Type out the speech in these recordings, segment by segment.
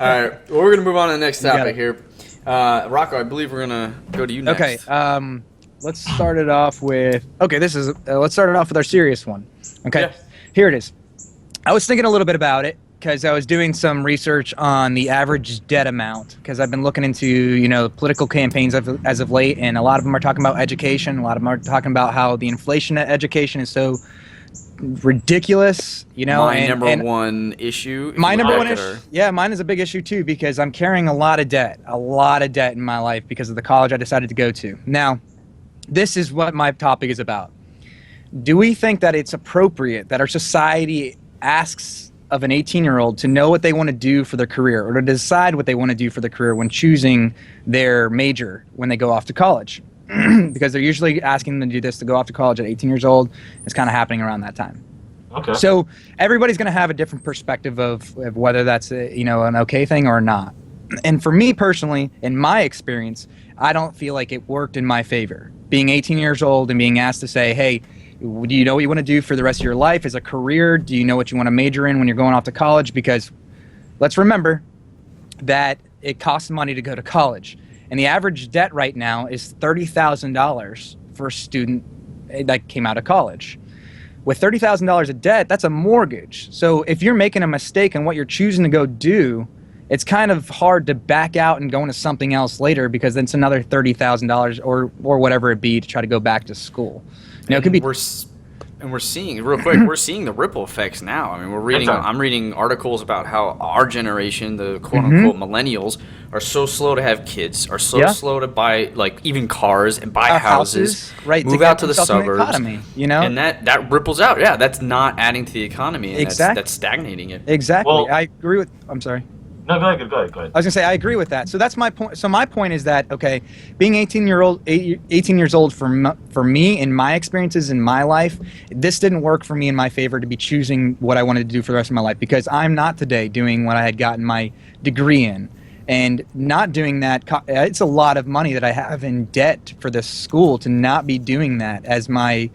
right. Well, we're gonna move on to the next topic here. Rocco, I believe we're gonna go to you next. Okay. Let's start it off with. Okay, let's start it off with our serious one. Okay. Yeah. Here it is. I was thinking a little bit about it because I was doing some research on the average debt amount because I've been looking into political campaigns as of late, and a lot of them are talking about education. A lot of them are talking about how the inflation at education is so ridiculous. My number one issue. My number one issue. Yeah, mine is a big issue too because I'm carrying a lot of debt in my life because of the college I decided to go to. Now, this is what my topic is about. Do we think that it's appropriate that our society asks of an 18-year-old to know what they want to do for their career or to decide what they want to do for their career when choosing their major when they go off to college? Because they're usually asking them to do this to go off to college at 18 years old. It's kind of happening around that time. Okay. So everybody's going to have a different perspective of whether that's an okay thing or not. And for me personally, in my experience, I don't feel like it worked in my favor. Being 18 years old and being asked to say, hey, do you know what you want to do for the rest of your life as a career? Do you know what you want to major in when you're going off to college? Because let's remember that it costs money to go to college. And the average debt right now is $30,000 for a student that came out of college. With $30,000 of debt, that's a mortgage. So if you're making a mistake in what you're choosing to go do, it's kind of hard to back out and go into something else later because then it's another $30,000 or whatever it be to try to go back to school. It could be. We're seeing real quick. We're seeing the ripple effects now. I mean, I'm reading articles about how our generation, the quote unquote millennials, are so slow to have kids, are so slow to buy even cars and buy houses, right? Move out to the suburbs, economy, and that ripples out. Yeah, that's not adding to the economy. And exactly, that's stagnating it. Exactly. Well, I agree with. I'm sorry. No, go ahead. I was gonna say I agree with that. So that's my point. So my point is that being 18 years old for me in my experiences in my life, this didn't work for me in my favor to be choosing what I wanted to do for the rest of my life because I'm not today doing what I had gotten my degree in, and not doing that. It's a lot of money that I have in debt for this school to not be doing that as my,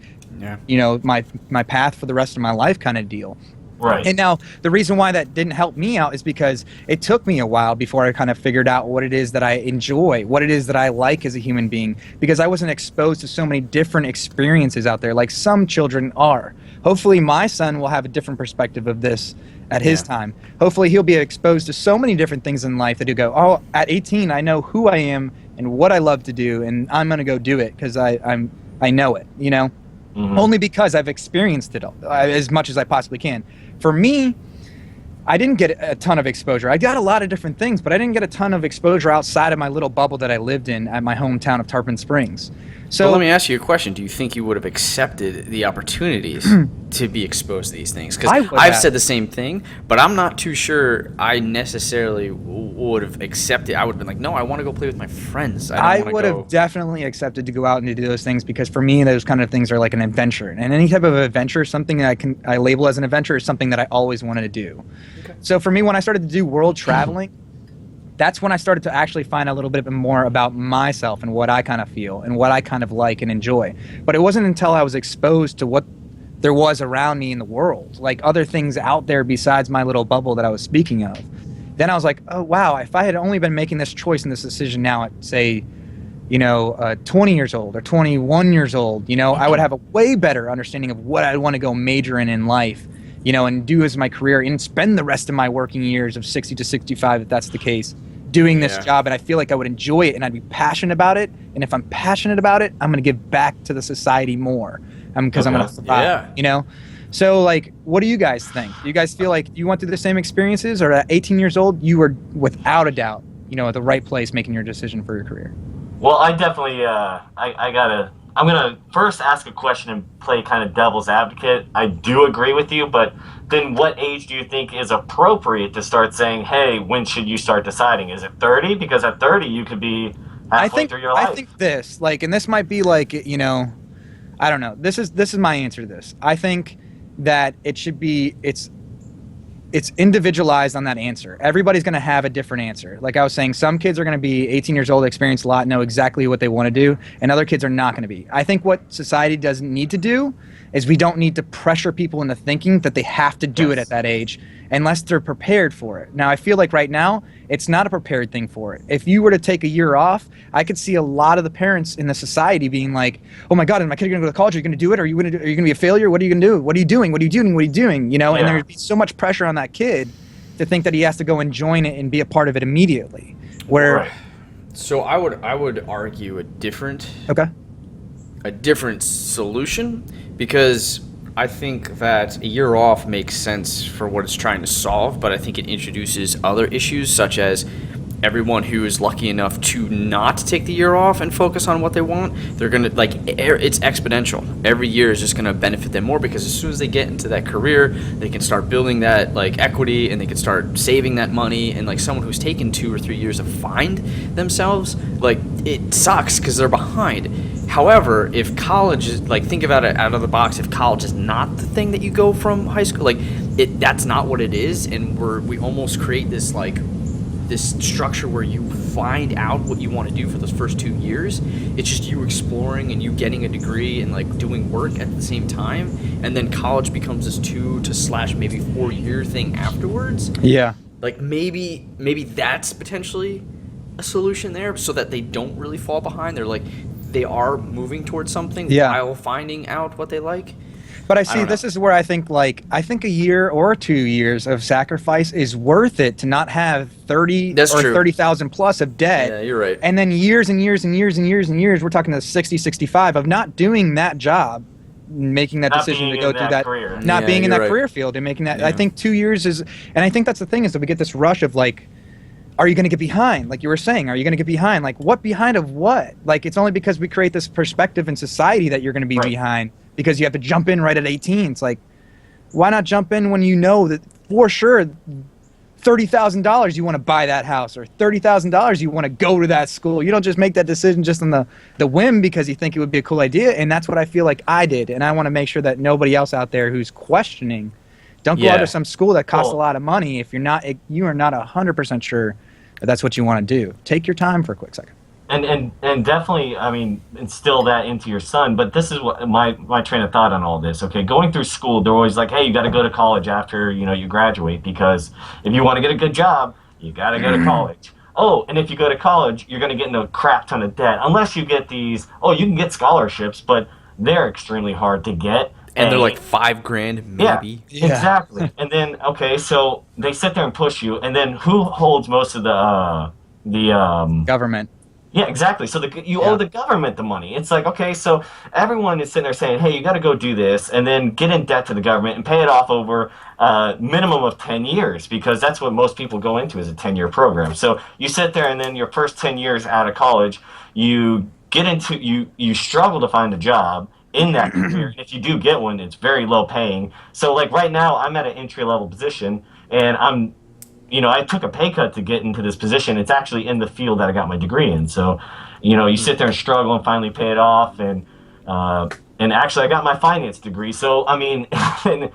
my path for the rest of my life kind of deal. Right. And now the reason why that didn't help me out is because it took me a while before I kind of figured out what it is that I enjoy, what it is that I like as a human being, because I wasn't exposed to so many different experiences out there like some children are. Hopefully my son will have a different perspective of this at his time. Hopefully he'll be exposed to so many different things in life that he'll go, oh, at 18, I know who I am and what I love to do, and I'm going to go do it because I know it, only because I've experienced it as much as I possibly can. For me, I didn't get a ton of exposure. I got a lot of different things, but I didn't get a ton of exposure outside of my little bubble that I lived in at my hometown of Tarpon Springs. So let me ask you a question. Do you think you would have accepted the opportunities to be exposed to these things? Because I've said the same thing, but I'm not too sure I necessarily would have accepted. I would have been like, no, I want to go play with my friends. I would have definitely accepted to go out and to do those things because for me, those kind of things are like an adventure. And any type of adventure, something that I label as an adventure is something that I always wanted to do. Okay. So for me, when I started to do world traveling, that's when I started to actually find a little bit more about myself and what I kind of feel and what I kind of like and enjoy. But it wasn't until I was exposed to what there was around me in the world, like other things out there besides my little bubble that I was speaking of. Then I was like, oh, wow, if I had only been making this choice and this decision now at, say, 20 years old or 21 years old, I would have a way better understanding of what I want to go major in life, and do as my career and spend the rest of my working years of 60 to 65, if that's the case, doing this job. And I feel like I would enjoy it and I'd be passionate about it. And if I'm passionate about it, I'm going to give back to the society more because I'm going to survive, So, what do you guys think? Do you guys feel like you went through the same experiences, or at 18 years old, you were without a doubt, at the right place making your decision for your career? Well, I definitely, I'm going to first ask a question and play kind of devil's advocate. I do agree with you, but then what age do you think is appropriate to start saying, hey, when should you start deciding? Is it 30? Because at 30, you could be halfway through your life. I think this, and this might be I don't know. This is my answer to this. I think that it should be, it's individualized on that answer. Everybody's going to have a different answer. Like I was saying, some kids are going to be 18 years old, experience a lot, know exactly what they want to do, and other kids are not going to be. I think what society doesn't need to do is we don't need to pressure people into thinking that they have to do it at that age unless they're prepared for it. Now, I feel like right now, it's not a prepared thing for it. If you were to take a year off, I could see a lot of the parents in the society being like, oh my God, is my kid going to go to college? Are you going to do it? Are you going to be a failure? What are you going to do? What are you doing? What are you doing? What are you doing? You know, and there'd be so much pressure on that kid to think that he has to go and join it and be a part of it immediately. Where, So I would argue a different solution, because I think that a year off makes sense for what it's trying to solve, but I think it introduces other issues, such as everyone who is lucky enough to not take the year off and focus on what they want, they're going to, like, it's exponential. Every year is just going to benefit them more, because as soon as they get into that career, they can start building that, like, equity, and they can start saving that money. And, like, someone who's taken 2 or 3 years to find themselves, like, it sucks because they're behind. However, if college is, like, think about it out of the box, if college is not the thing that you go from high school, like, that's not what it is, and we almost create this, like, this structure where you find out what you want to do for those first 2 years. It's just you exploring and you getting a degree and, like, doing work at the same time, and then college becomes this 2 to / maybe 4 year thing afterwards. Yeah. Like, maybe that's potentially a solution there, so that they don't really fall behind. They're like, they are moving towards something while finding out what they like. But I see, this is where I think a year or 2 years of sacrifice is worth it to not have 30,000 plus of debt. Yeah, you're right. And then years and years and years and years and years, we're talking to 60, 65 of not doing that job, making that decision to go through that, not being in that career field and making that. I think 2 years is, and I think that's the thing, is that we get this rush of, like, are you going to get behind? Like you were saying, are you going to get behind? Like, what behind of what? Like, it's only because we create this perspective in society that you're going to be behind, because you have to jump in right at 18. It's like, why not jump in when you know that for sure $30,000 you want to buy that house, or $30,000 you want to go to that school? You don't just make that decision just on the whim because you think it would be a cool idea. And that's what I feel like I did. And I want to make sure that nobody else out there who's questioning, don't go out to some school that costs a lot of money if you are not 100% sure that that's what you want to do. Take your time for a quick second. And definitely, I mean, instill that into your son. But this is what my train of thought on all this. Okay, going through school, they're always like, hey, you got to go to college after you graduate, because if you want to get a good job, you got to go to college. Oh, and if you go to college, you're going to get into a crap ton of debt, unless you get these. Oh, you can get scholarships, but they're extremely hard to get. And they're like $5,000 maybe. Yeah, exactly. And then, okay, so they sit there and push you, and then who holds most of the government? Yeah, exactly. So you owe the government the money. It's like, okay, so everyone is sitting there saying, hey, you got to go do this, and then get in debt to the government and pay it off over a minimum of 10 years, because that's what most people go into, is a 10-year program. So you sit there, and then your first 10 years out of college, you struggle to find a job in that career. And if you do get one, it's very low paying. So, like, right now, I'm at an entry-level position, and I took a pay cut to get into this position. It's actually in the field that I got my degree in. So, you sit there and struggle and finally pay it off. And actually, I got my finance degree. So, I mean, and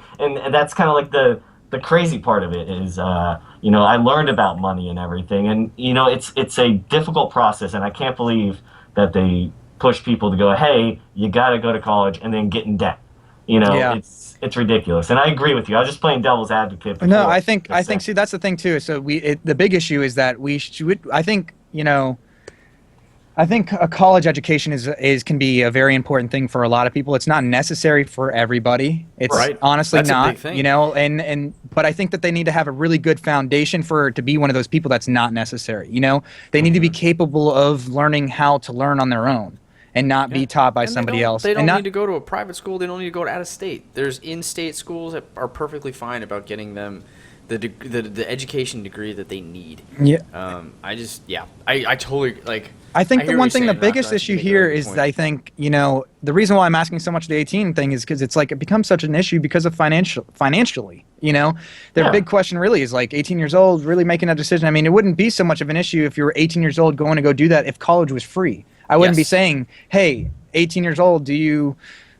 that's kind of like the crazy part of it is, I learned about money and everything. And, it's a difficult process, and I can't believe that they push people to go, hey, you got to go to college and then get in debt. It's ridiculous. And I agree with you. I was just playing devil's advocate. No, I think see, that's the thing too. So the big issue is that I think a college education can be a very important thing for a lot of people. It's not necessary for everybody. It's honestly that's not, a big thing. But I think that they need to have a really good foundation to be one of those people that's not necessary. They need to be capable of learning how to learn on their own and not be taught by somebody else. They don't need to go to a private school. They don't need to go to out of state. There's in-state schools that are perfectly fine about getting them the education degree that they need. Yeah. I totally like. I think the biggest issue here is I think, the reason why I'm asking so much the 18 thing is because it's like it becomes such an issue because of financially. The big question really is, like, 18 years old, really making that decision. I mean, it wouldn't be so much of an issue if you were 18 years old going to go do that if college was free. I wouldn't be saying, hey, 18 years old, do you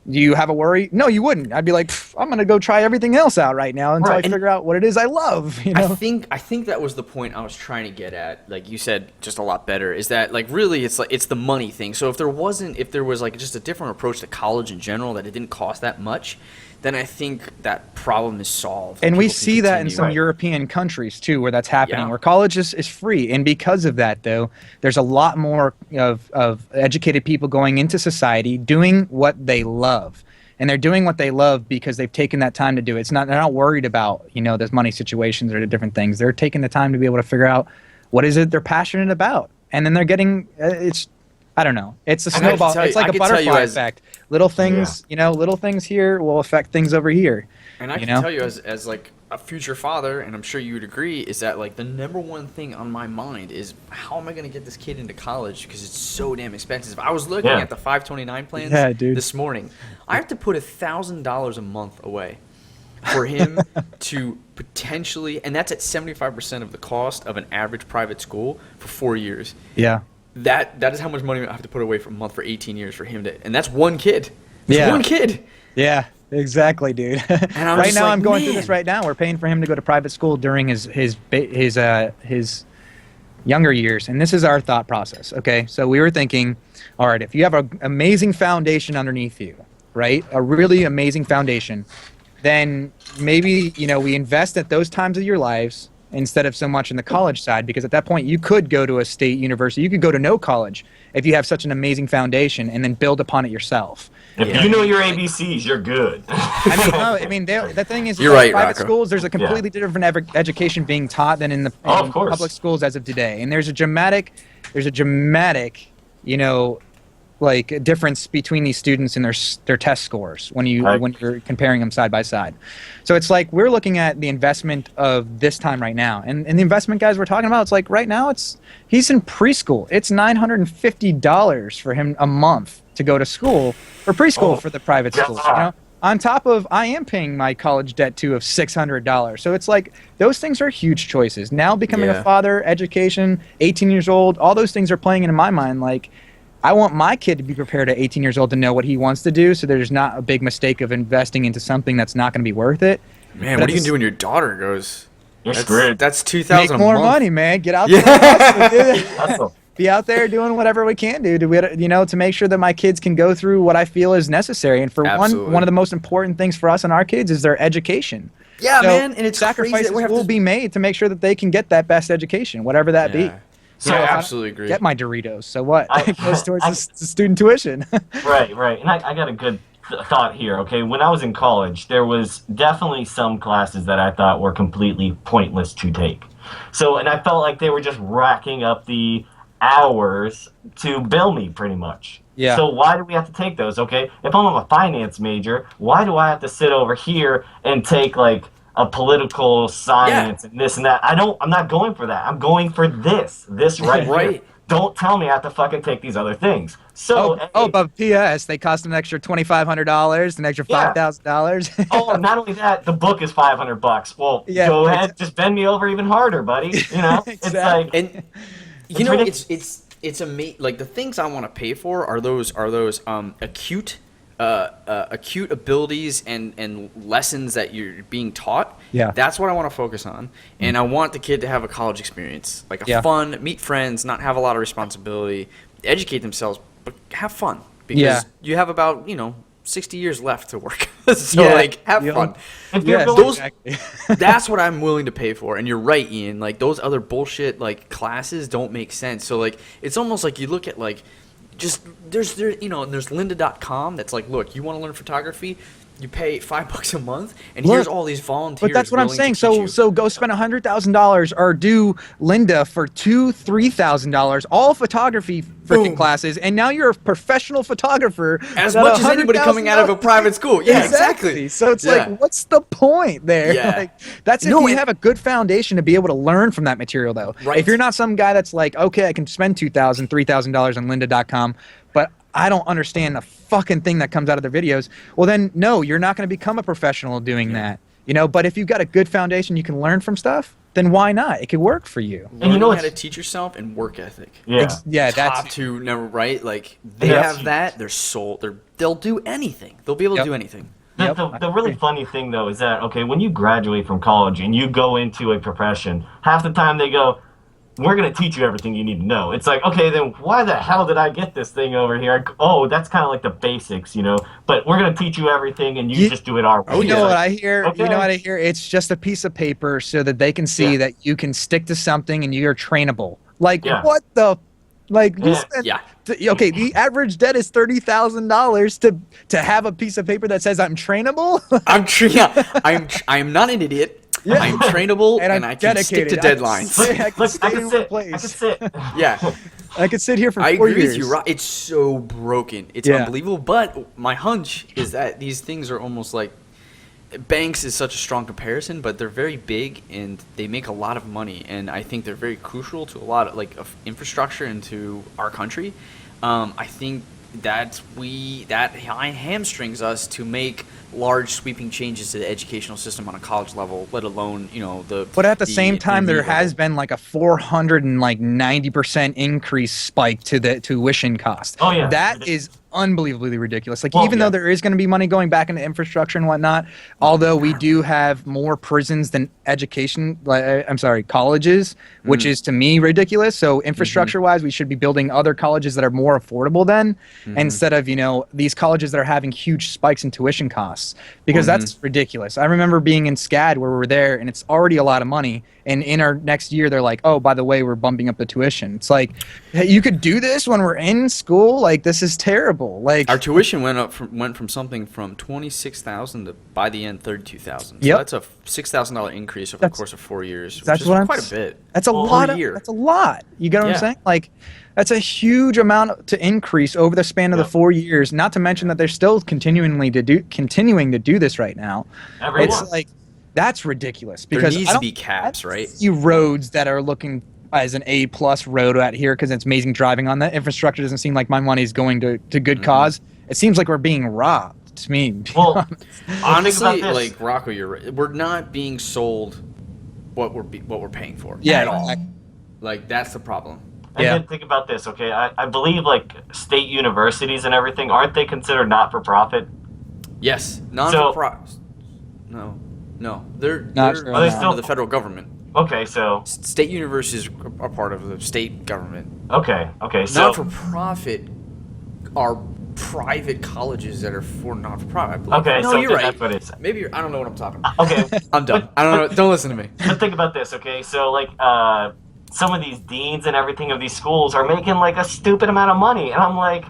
Do you have a worry? No, you wouldn't. I'd be like, I'm going to go try everything else out right now until I figure out what it is I love. You know? I think that was the point I was trying to get at. Like you said, just a lot better, is that like really it's the money thing. So if there was like just a different approach to college in general, that it didn't cost that much, then I think that problem is solved. And we see that in some European countries too, where that's happening, where college is free. And because of that, though, there's a lot more of educated people going into society doing what they love. And they're doing what they love because they've taken that time to do it. They're not worried about, those money situations or the different things. They're taking the time to be able to figure out what is it they're passionate about. And then they're getting, I don't know. It's a snowball. It's like a butterfly effect. Little things, little things here will affect things over here. And I can tell you as like a future father, and I'm sure you would agree, is that like the number one thing on my mind is how am I going to get this kid into college, because it's so damn expensive. I was looking at the 529 plans this morning. I have to put $1,000 a month away for him to potentially, and that's at 75% of the cost of an average private school for 4 years. Yeah. That is how much money I have to put away for a month for 18 years for him to, and that's one kid. One kid. Yeah, exactly, dude. And right now, I'm going through this right now. We're paying for him to go to private school during his younger years, and this is our thought process. Okay, so we were thinking, all right, if you have an amazing foundation underneath you, right, a really amazing foundation, then maybe we invest at those times of your lives instead of so much in the college side, because at that point you could go to a state university, you could go to no college if you have such an amazing foundation and then build upon it yourself. If you know your ABCs, you're good. The thing is, you're right, private Rocco. Schools, there's a completely different education being taught than in the public schools as of today, and there's a dramatic, like difference between these students and their test scores when you're comparing them side by side. So it's like we're looking at the investment of this time right now, and the investment guys we're talking about, it's like right now he's in preschool. It's $950 for him a month to go to school for preschool for the private schools. On top of I am paying my college debt too of $600. So it's like those things are huge choices. Now becoming a father, education, 18 years old, all those things are playing into my mind. Like, I want my kid to be prepared at 18 years old to know what he wants to do, so there's not a big mistake of investing into something that's not going to be worth it. Man, what are you going to do when your daughter goes? You're screwed. That's $2,000 Make more money, man. Get out there. Hustle. Be out there doing whatever we can do to make sure that my kids can go through what I feel is necessary. And for one of the most important things for us and our kids is their education. Yeah, man, and it's sacrifices will be made to make sure that they can get that best education, whatever that be. So I absolutely agree. Get my Doritos. So what? It goes towards the student tuition. Right. And I got a good thought here. Okay, when I was in college, there was definitely some classes that I thought were completely pointless to take. So, and I felt like they were just racking up the hours to bill me pretty much. Yeah. So why do we have to take those? Okay, if I'm a finance major, why do I have to sit over here and take like a political science and this and that? I'm not going for that. I'm going for this right here. Don't tell me I have to fucking take these other things. So but P.S. they cost an extra $2,500, an extra $5,000. Oh, not only that, the book is $500. Well, go ahead, just bend me over even harder, buddy. Exactly. It's like, and it's amazing. Like the things I want to pay for are those acute abilities and lessons that you're being taught. Yeah, that's what I want to focus on, and I want the kid to have a college experience, like fun, meet friends, not have a lot of responsibility, educate themselves, but have fun, because you have about 60 years left to work. So have fun. That's what I'm willing to pay for. And you're right, Ian. Like those other bullshit like classes don't make sense. So like it's almost like you look at like just there's lynda.com that's like, look, you want to learn photography, you pay $5 a month, and here's all these volunteers. But that's what I'm saying. So go spend $100,000 or do Lynda for $2,000-$3,000, all photography freaking classes, and now you're a professional photographer. As much as anybody coming out of a private school. Yeah, exactly. So it's like, what's the point there? Yeah. Like, that's if you have a good foundation to be able to learn from that material, though. Right. If you're not some guy that's like, okay, I can spend $2,000, $3,000 on lynda.com, but I don't understand the fucking thing that comes out of their videos, well then, no, you're not going to become a professional doing that. But if you've got a good foundation, you can learn from stuff, then why not? It could work for you. And you know how to teach yourself and work ethic. Yeah, that's to never right. Like they have that. They'll do anything. They'll be able to do anything. The really funny thing though is that when you graduate from college and you go into a profession, half the time they go, we're going to teach you everything you need to know. It's like, okay, then why the hell did I get this thing over here? Oh, that's kind of like the basics, but we're going to teach you everything and you just do it our way. You know what I hear? Okay. You know what I hear? It's just a piece of paper so that they can see that you can stick to something and you're trainable. Like, what the... Like, okay, the average debt is $30,000 to have a piece of paper that says I'm trainable. I'm not an idiot. Yeah. I'm trainable and I can stick to deadlines. I can sit. Yeah. I could sit here for 4 years. I agree with you. It's so broken. It's unbelievable. But my hunch is that these things are almost like banks is such a strong comparison, but they're very big and they make a lot of money. And I think they're very crucial to a lot of infrastructure into our country. I think that hamstrings us to make large sweeping changes to the educational system on a college level, let alone But at the same time, there has been like a 490% increase spike to the tuition cost. Oh yeah, that is unbelievably ridiculous. Like even though there is going to be money going back into infrastructure and whatnot, although we do have more prisons than colleges, which is to me ridiculous. So infrastructure-wise, we should be building other colleges that are more affordable then, instead of these colleges that are having huge spikes in tuition costs, because that's ridiculous. I remember being in SCAD where we were there, and it's already a lot of money. And in our next year, they're like, oh, by the way, we're bumping up the tuition. It's like, hey, you could do this when we're in school? Like, this is terrible. Like, our tuition went from something from $26,000 to, by the end, $32,000. So that's a $6,000 increase over the course of 4 years, which is quite a bit. That's a lot. That's a lot. You get what I'm saying? Like, that's a huge amount to increase over the span of the 4 years. Not to mention that they're still continuing to do this right now. It's like, that's ridiculous, because there needs to be caps, right? See roads that are looking as an A+ road out here because it's amazing driving on. That infrastructure doesn't seem like my money's going to good cause. It seems like we're being robbed to me. Well, honestly, like Rocco, you're right. We're not being sold what we're paying for at all. Like that's the problem. And then think about this, okay? I believe like state universities and everything, aren't they considered not-for-profit? Yes, non-for-profit. No, they're under the federal government. Okay, so state universities are part of the state government. Okay, so not-for-profit are private colleges that are for not-for-profit. Okay, no, so you're right. That's what it is. Maybe I don't know what I'm talking about. Okay, I'm done. I don't know. Don't listen to me. But think about this, okay? So like some of these deans and everything of these schools are making like a stupid amount of money, and I'm like,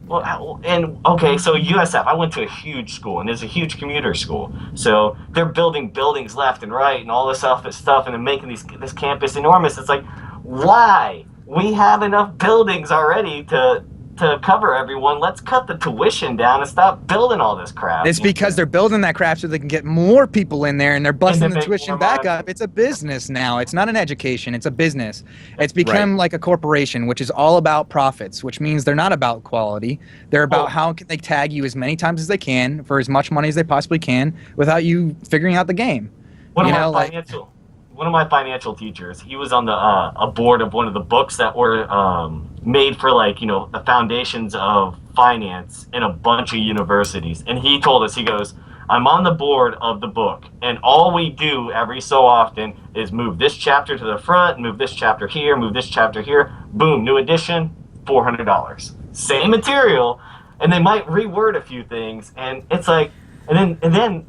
well, so USF, I went to a huge school, and it's a huge commuter school. So they're building buildings left and right and all this stuff, and they're making this campus enormous. It's like, why? We have enough buildings already to cover everyone. Let's cut the tuition down and stop building all this crap. It's because they're building that crap so they can get more people in there, and they're busting the tuition back up. It's a business now. It's not an education. It's a business. It's become like a corporation, which is all about profits, which means they're not about quality. They're about how can they tag you as many times as they can for as much money as they possibly can without you figuring out the game. One of my financial teachers, he was on the a board of one of the books that were made for the foundations of finance in a bunch of universities. And he told us, he goes, I'm on the board of the book, and all we do every so often is move this chapter to the front, move this chapter here, move this chapter here, boom, new edition, $400. Same material, and they might reword a few things, and it's like, and then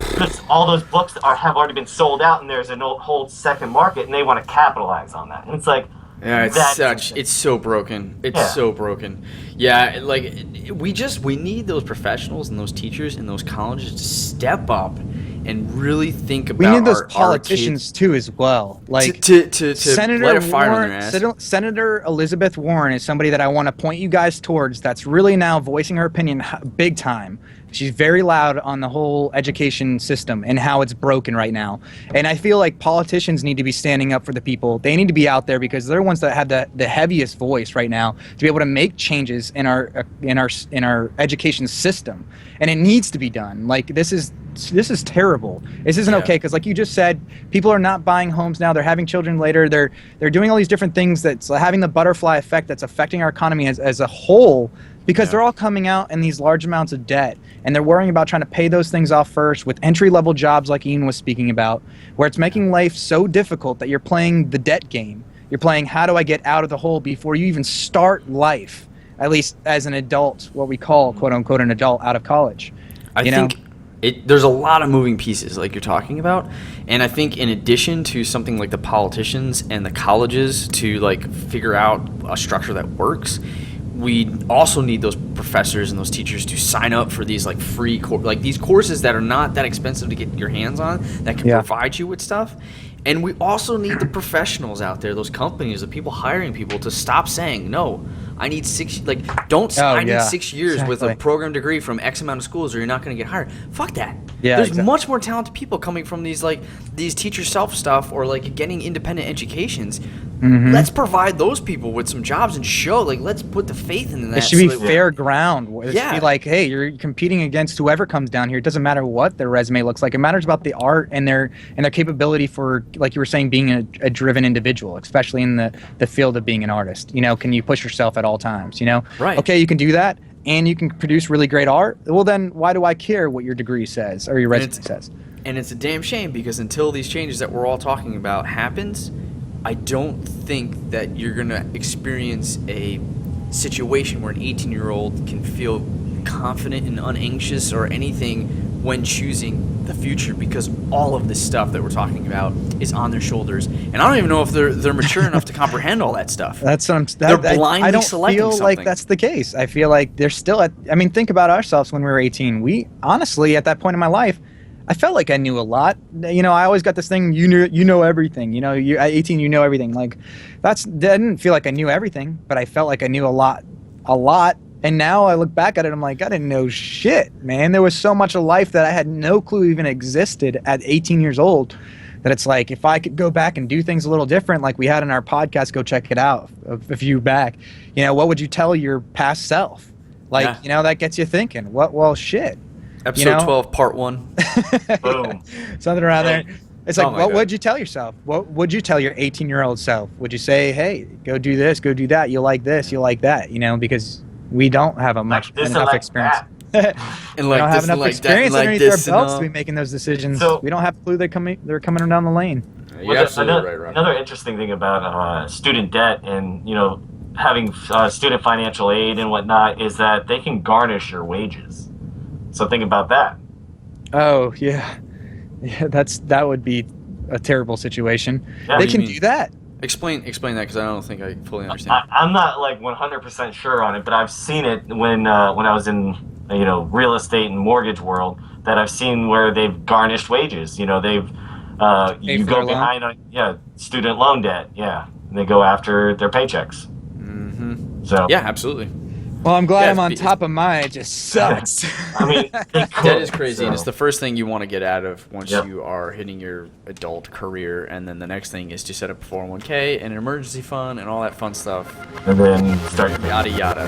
all those books have already been sold out, and there's a whole second market, and they want to capitalize on that. And it's like, it's so broken. It's so broken. Yeah, like we need those professionals and those teachers and those colleges to step up and really think about. We need those politicians too, as well. Like to light a fire on their ass. Senator Elizabeth Warren is somebody that I want to point you guys towards. That's really now voicing her opinion big time. She's very loud on the whole education system and how it's broken right now. And I feel like politicians need to be standing up for the people. They need to be out there because they're the ones that have the heaviest voice right now to be able to make changes in our education system. And it needs to be done. Like this is this is terrible. This isn't okay, because like you just said, people are not buying homes now. They're having children later. They're doing all these different things that's having the butterfly effect that's affecting our economy as a whole, because they're all coming out in these large amounts of debt, and they're worrying about trying to pay those things off first with entry-level jobs like Ian was speaking about, where it's making life so difficult that you're playing the debt game. You're playing, how do I get out of the hole before you even start life, at least as an adult, what we call, quote-unquote, an adult out of college. I think there's a lot of moving pieces like you're talking about, and I think in addition to something like the politicians and the colleges to like figure out a structure that works, we also need those professors and those teachers to sign up for these like free like these courses that are not that expensive to get your hands on, that can provide you with stuff. And we also need the professionals out there, those companies, the people hiring people, to stop saying, no, I need 6, like, don't, I need 6 years with a program degree from X amount of schools or you're not going to get hired. Fuck that. Yeah, There's much more talented people coming from these, like, these teacher self stuff or, like, getting independent educations. Let's provide those people with some jobs and show, like, let's put the faith in that. It should be fair ground. It should be like, hey, you're competing against whoever comes down here. It doesn't matter what their resume looks like. It matters about the art and their capability for, like you were saying, being a driven individual, especially in the field of being an artist. You know, can you push yourself at all times? You know, okay, you can do that, and you can produce really great art. Well, then why do I care what your degree says or your resume says? And it's a damn shame, because until these changes that we're all talking about happens, I don't think that you're going to experience a situation where an 18-year-old can feel confident and unanxious or anything when choosing the future, because all of this stuff that we're talking about is on their shoulders, and I don't even know if they're mature enough to comprehend all that stuff. That's what they're blindly I don't selecting feel something. like that's the case. I feel like they're still at. I mean, think about ourselves when we were 18. We honestly, at that point in my life, I felt like I knew a lot. You know, I always got this thing, you know everything. You know, at 18, you know everything. Like, I didn't feel like I knew everything, but I felt like I knew a lot. And now I look back at it, I'm like, I didn't know shit, man. There was so much of life that I had no clue even existed at 18 years old, that it's like, if I could go back and do things a little different, like we had in our podcast, go check it out a few back, you know, what would you tell your past self? Like, you know, that gets you thinking, well, shit. Episode 12, part 1. Boom. Something around there. It's like, what would you tell yourself? What would you tell your 18-year-old self? Would you say, hey, go do this, go do that. You'll like this, you'll like that, you know, because we don't have enough experience. And we don't have enough experience underneath our belts to be making those decisions. So, we don't have a clue they're coming down the lane. You're absolutely right. Another interesting thing about student debt and, you know, having student financial aid and whatnot is that they can garnish your wages. So think about that. Oh, yeah. Yeah, that would be a terrible situation. Yeah, they can do that. Explain that, because I don't think I fully understand. I'm not like 100% sure on it, but I've seen it when I was in, you know, real estate and mortgage world, that I've seen where they've garnished wages. You know, they've you go behind on student loan debt, and they go after their paychecks. So yeah, absolutely. Well, I'm glad I'm on top of mine. It just sucks. I mean, that is crazy, and it's the first thing you want to get out of once you are hitting your adult career, and then the next thing is to set up a 401k and an emergency fund and all that fun stuff. And then start yada yada.